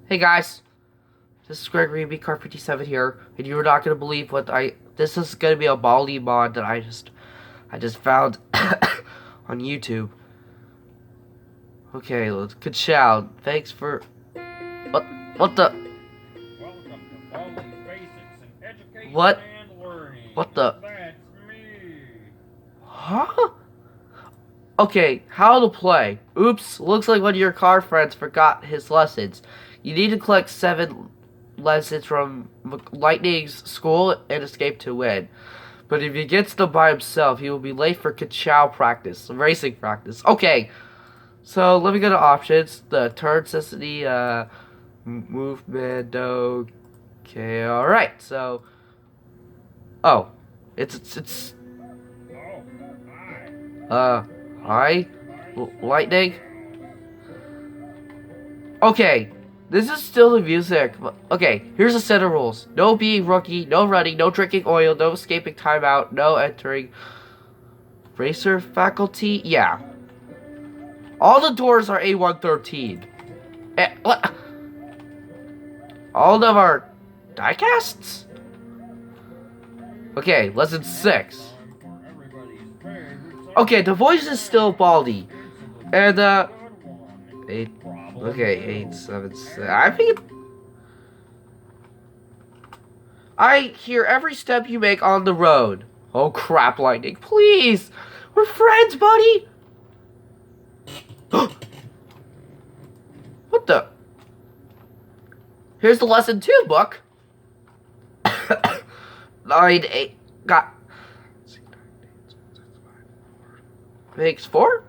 Hey guys, this is Gregory BCar 57 here, and you're not gonna believe what this is gonna be a Baldi mod that I just found on YouTube. Okay, good shout. Thanks for what the Welcome to Baldi's Basics in Education what and Learning. what the That's me. huh? Okay, how to play. Oops, looks like one of your car friends forgot his lessons. You need to collect 7 lessons from Lightning's school and escape to win. But if he gets them by himself, he will be late for Kachow practice, racing practice. Okay, so let me go to options. The turn sensitivity, movement, okay, alright, so, oh, it's, Oh, hi. hi, Lightning? Okay, this is still the music. Okay, here's the set of rules. No being rookie, no running, no drinking oil, no escaping timeout, no entering racer faculty. Yeah. All the doors are A113. What? All of them are diecasts? Okay, lesson 6. Okay, the voice is still Baldi. And, 8. Okay, 8, 7, 6. I think I hear every step you make on the road. Oh crap, Lightning, please! We're friends, buddy! What the? Here's the lesson 2 book. 9, 8, got. Makes 4?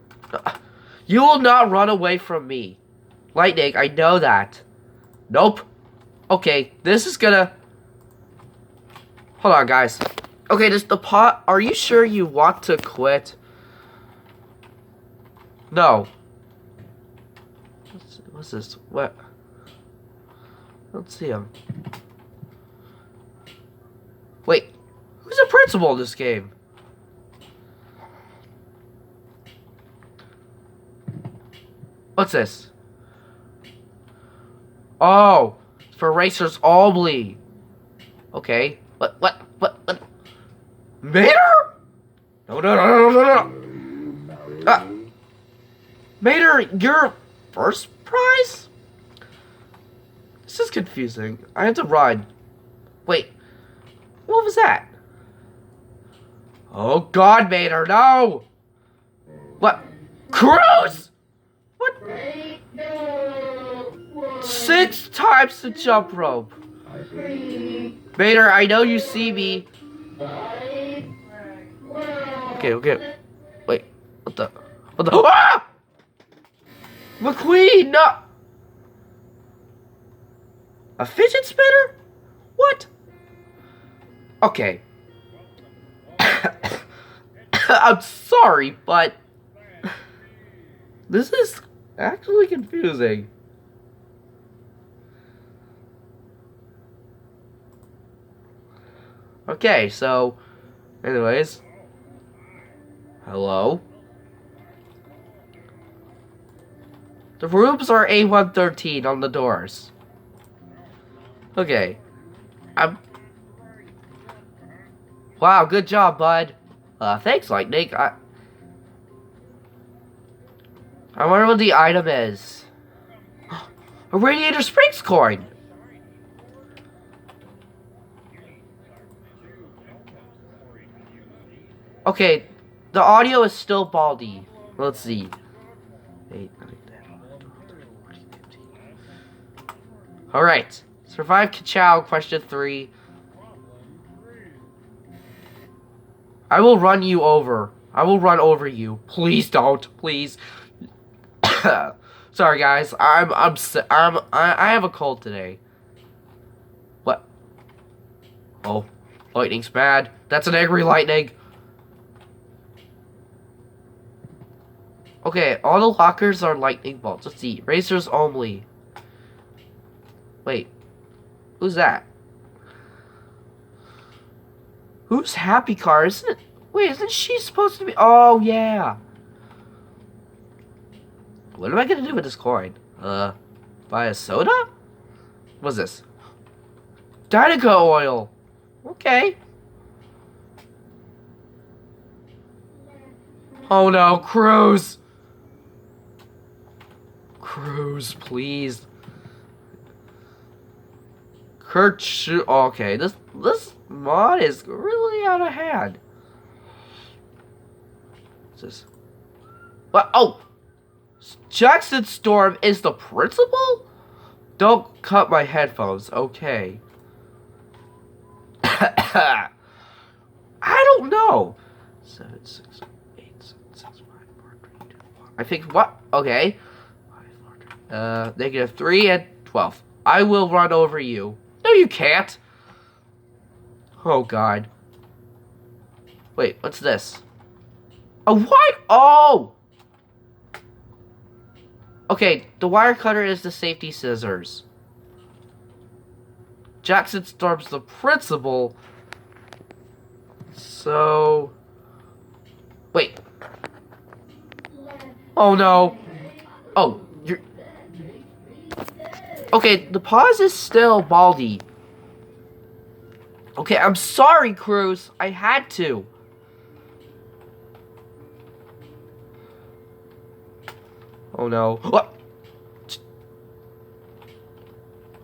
You will not run away from me. Lightning, I know that. Nope. Okay, this is gonna... Hold on, guys. Okay, does the pot... Are you sure you want to quit? No. What's this? What? Let's see him. Wait. Who's the principal in this game? What's this? Oh, for racers only. Okay. What? Mater? No. Mater, your first prize? This is confusing. I have to run. Wait. What was that? Oh God, Mater, no! What? Cruz? What? 6 times the jump rope. Mater, I know you see me. Okay. Wait, what the? Ah! McQueen, no! A fidget spinner? What? Okay. I'm sorry, but this is actually confusing. Okay, so, anyways. Hello? The rooms are A113 on the doors. Okay. Wow, good job, bud. Thanks, Lightning. I wonder what the item is. A Radiator Springs coin! Okay, the audio is still Baldi. Let's see. 8, 9, 10, 12, 13, 14, 15. Alright. Survive Kachow, question 3. I will run you over. I will run over you. Please don't. Please. Sorry, guys. I have a cold today. What? Oh. Lightning's bad. That's an angry Lightning. Okay, all the lockers are lightning bolts. Let's see. Racers only. Wait. Who's that? Who's Happy Car? Isn't she supposed to be? Oh, yeah. What am I gonna do with this coin? Buy a soda? What's this? Dynaco oil. Okay. Oh no, Cruz. Cruz, please. Okay, this mod is really out of hand. What's this? What? Oh! Jackson Storm is the principal? Don't cut my headphones, okay. I don't know. 7, 6, 8, 7, 6, 5, 4, 3, 2, 1. I think what? Okay. 5, 4, 3, -3 and 12. I will run over you. No, you can't. Oh, God. Wait, what's this? A what? Oh! Okay, the wire cutter is the safety scissors. Jackson Storm's the principal. So... Wait. Oh, no. Oh, you're... Okay, the pause is still Baldi. Okay, I'm sorry, Cruz. I had to. Oh, no. What?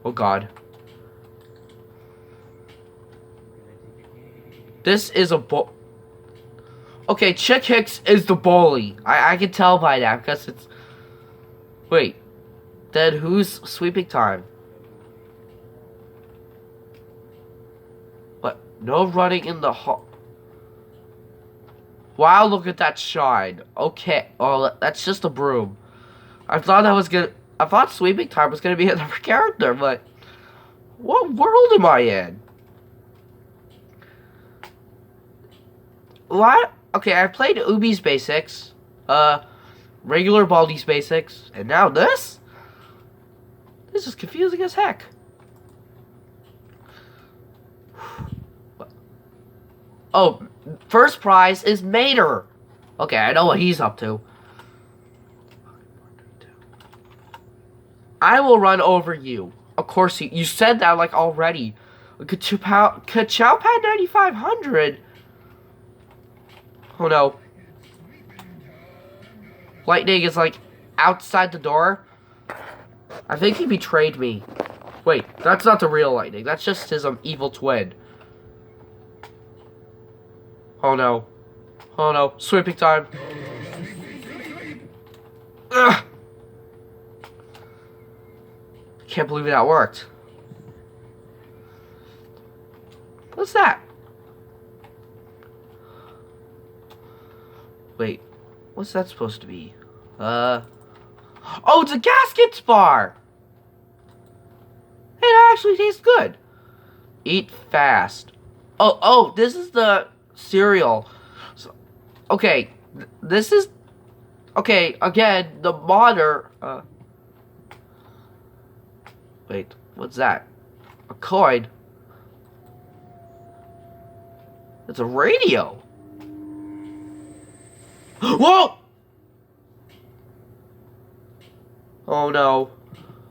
Oh, God. This is a Okay, Chick Hicks is the bully. I can tell by that because it's... Wait. Then who's sweeping time? What? No running in the hall. Wow, look at that shine. Okay. Oh, that's just a broom. I thought sweeping time was gonna be another character, but... What world am I in? What? Okay, I played Ubi's Basics, regular Baldi's Basics, and now this? This is confusing as heck. Oh, first prize is Mater. Okay, I know what he's up to. I will run over you. Of course, you said that like already. Ka-chow Pad 9500. Oh no. Lightning is like outside the door. I think he betrayed me. Wait, that's not the real Lightning. That's just his evil twin. Oh no. Oh no. Sweeping time. Ugh. Can't believe that worked. What's that? Wait, what's that supposed to be? Oh, it's a gaskets bar! It actually tastes good. Eat fast. Oh, this is the cereal. So, okay, this is... Okay, again, the modder... Wait, what's that? A coin? It's a radio. Whoa! Oh no.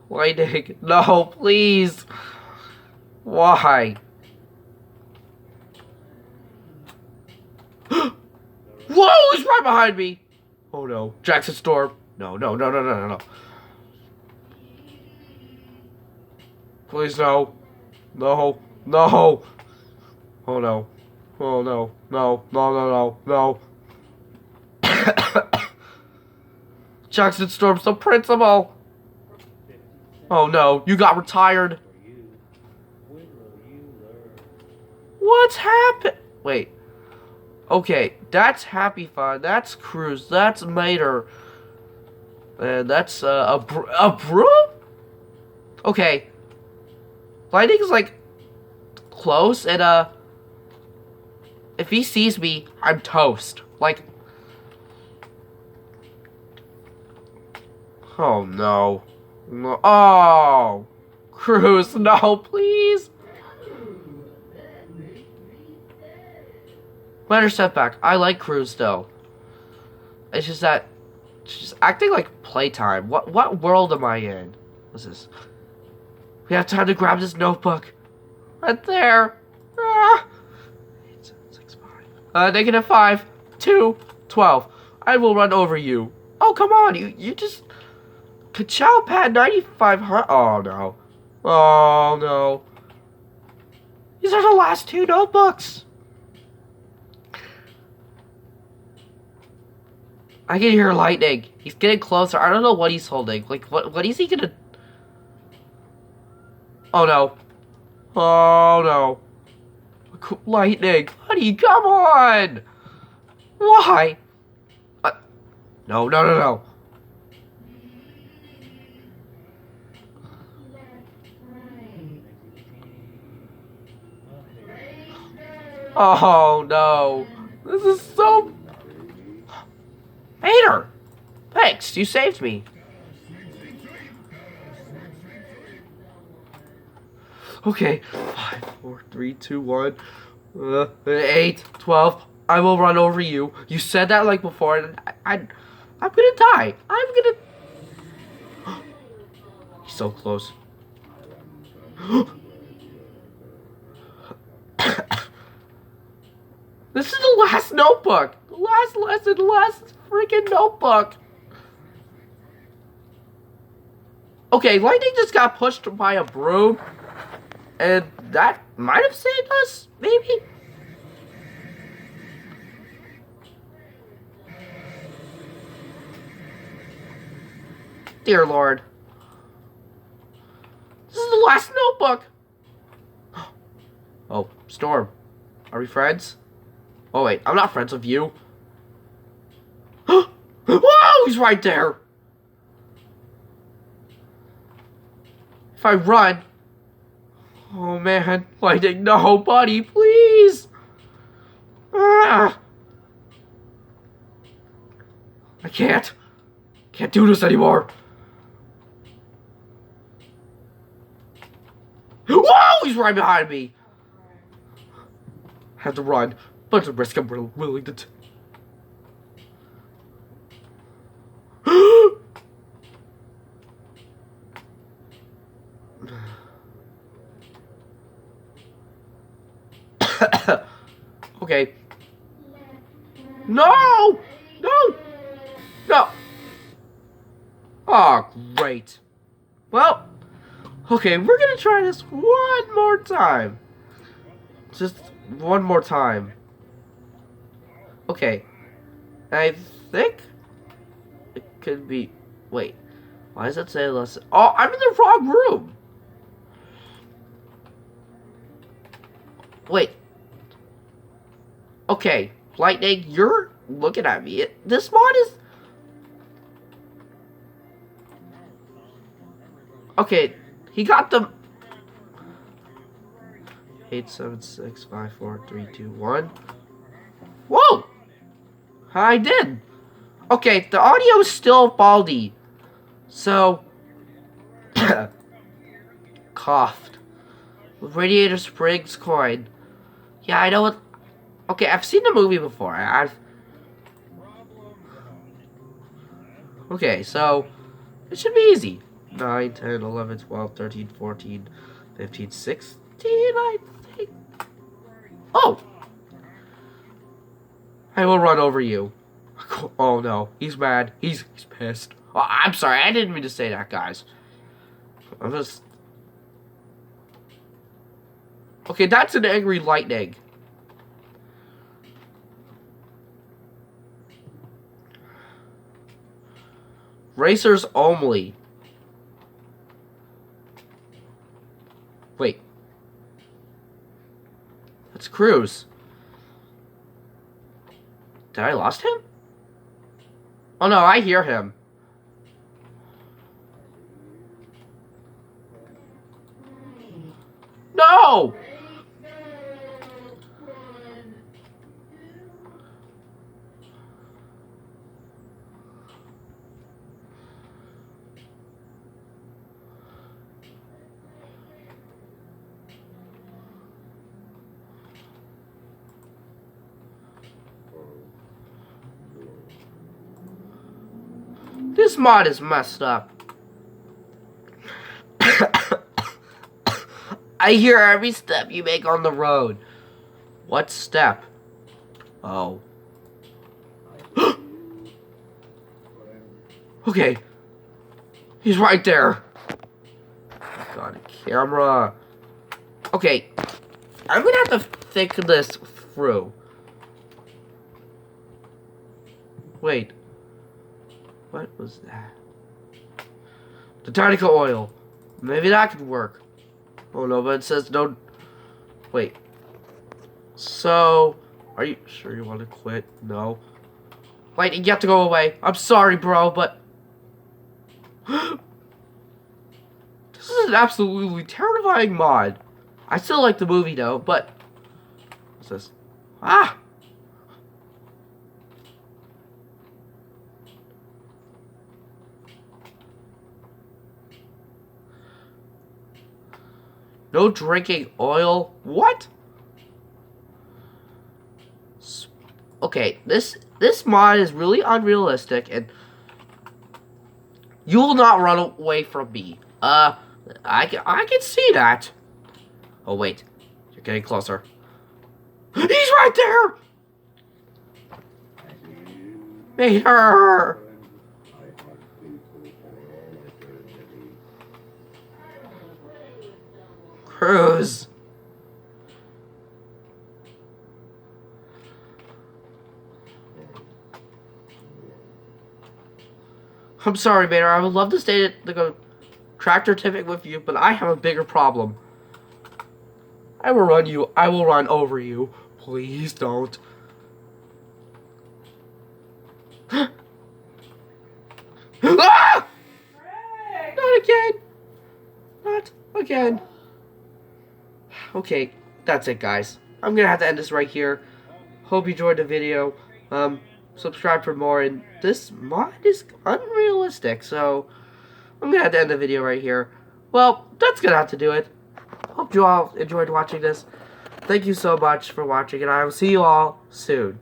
Lightning. No, please. Why? Whoa! He's right behind me. Oh no. Jackson Storm. No. Please no. No. Oh no. Oh no. Jackson Storm's the principal. Oh no, you got retired. What's happened? Wait. Okay, that's Happy Fun. That's Cruz. That's Mater. And that's a broom? Okay. Lightning is like close and if he sees me, I'm toast. Like, oh no. No. Oh, Cruz, no, please. Minor setback. I like Cruz though. It's just that she's acting like playtime. What world am I in? What's this? We have time to grab this notebook. Right there. Ah. 8, 7, 6, 5. -5, 2, 12. I will run over you. Oh, come on. You just... Ka-chow pad 9500. Oh, no. Oh, no. These are the last 2 notebooks. I can hear lightning. He's getting closer. I don't know what he's holding. Like, what is he gonna... Oh, no. Oh, no. Lightning. Buddy, come on. Why? No, no, no, no. Oh, no. This is so... Peter! Thanks, you saved me. Okay. 5, 4, 3, 2, 1. 8, 12. I will run over you. You said that like before, and I'm gonna die. I'm gonna... He's so close. This is the last notebook. The last lesson, the last freaking notebook. Okay, lightning just got pushed by a broom. And that might have saved us, maybe? Dear Lord. This is the last notebook. Oh, Storm. Are we friends? Oh, wait. I'm not friends with you. Whoa! He's right there. If I run... Oh, man. Lightning, no, buddy, please. Ah. I can't do this anymore. Whoa! He's right behind me. I have to run, but it's a risk I'm willing to take. Okay. No! No! No! Oh, great. Well, okay, we're gonna try this one more time. Just one more time. Okay. I think it could be... Wait. Why does it say lesson? Oh, I'm in the wrong room! Wait. Okay, Lightning, you're looking at me. This mod is... Okay, he got the... 8, 7, 6, 5, 4, 3, 2, 1. Whoa! I did. Okay, the audio is still faulty. So... Coughed. Radiator Springs coin. Yeah, I know what... Okay, I've seen the movie before. Okay, so... It should be easy. 9, 10, 11, 12, 13, 14, 15, 16, I think. Oh! I will run over you. Oh no, he's mad. He's pissed. Oh, I'm sorry, I didn't mean to say that, guys. I'm just... Okay, that's an angry lightning. Racers only. Wait. That's Cruz. Did I lost him? Oh no, I hear him. No! This mod is messed up. I hear every step you make on the road. What step? Oh. Okay. He's right there. Got a camera. Okay. I'm gonna have to think this through. Wait. What was that? Botanica oil. Maybe that could work. Oh no, but it says no. Wait. So, are you sure you want to quit? No. Wait, you have to go away. I'm sorry, bro, but this is an absolutely terrifying mod. I still like the movie though, but what's this? Ah! No drinking oil? What? Okay, this mod is really unrealistic, and you will not run away from me. I can see that. Oh wait, you're getting closer. He's right there. Mater. Cruz. I'm sorry, Mater. I would love to stay at the tractor tipping with you, but I have a bigger problem. I will run over you. Please don't. Ah! Not again. Not again. Okay, that's it, guys. I'm gonna have to end this right here. Hope you enjoyed the video. Subscribe for more, and this mod is unrealistic, so I'm gonna have to end the video right here. Well, that's gonna have to do it. Hope you all enjoyed watching this. Thank you so much for watching, and I will see you all soon.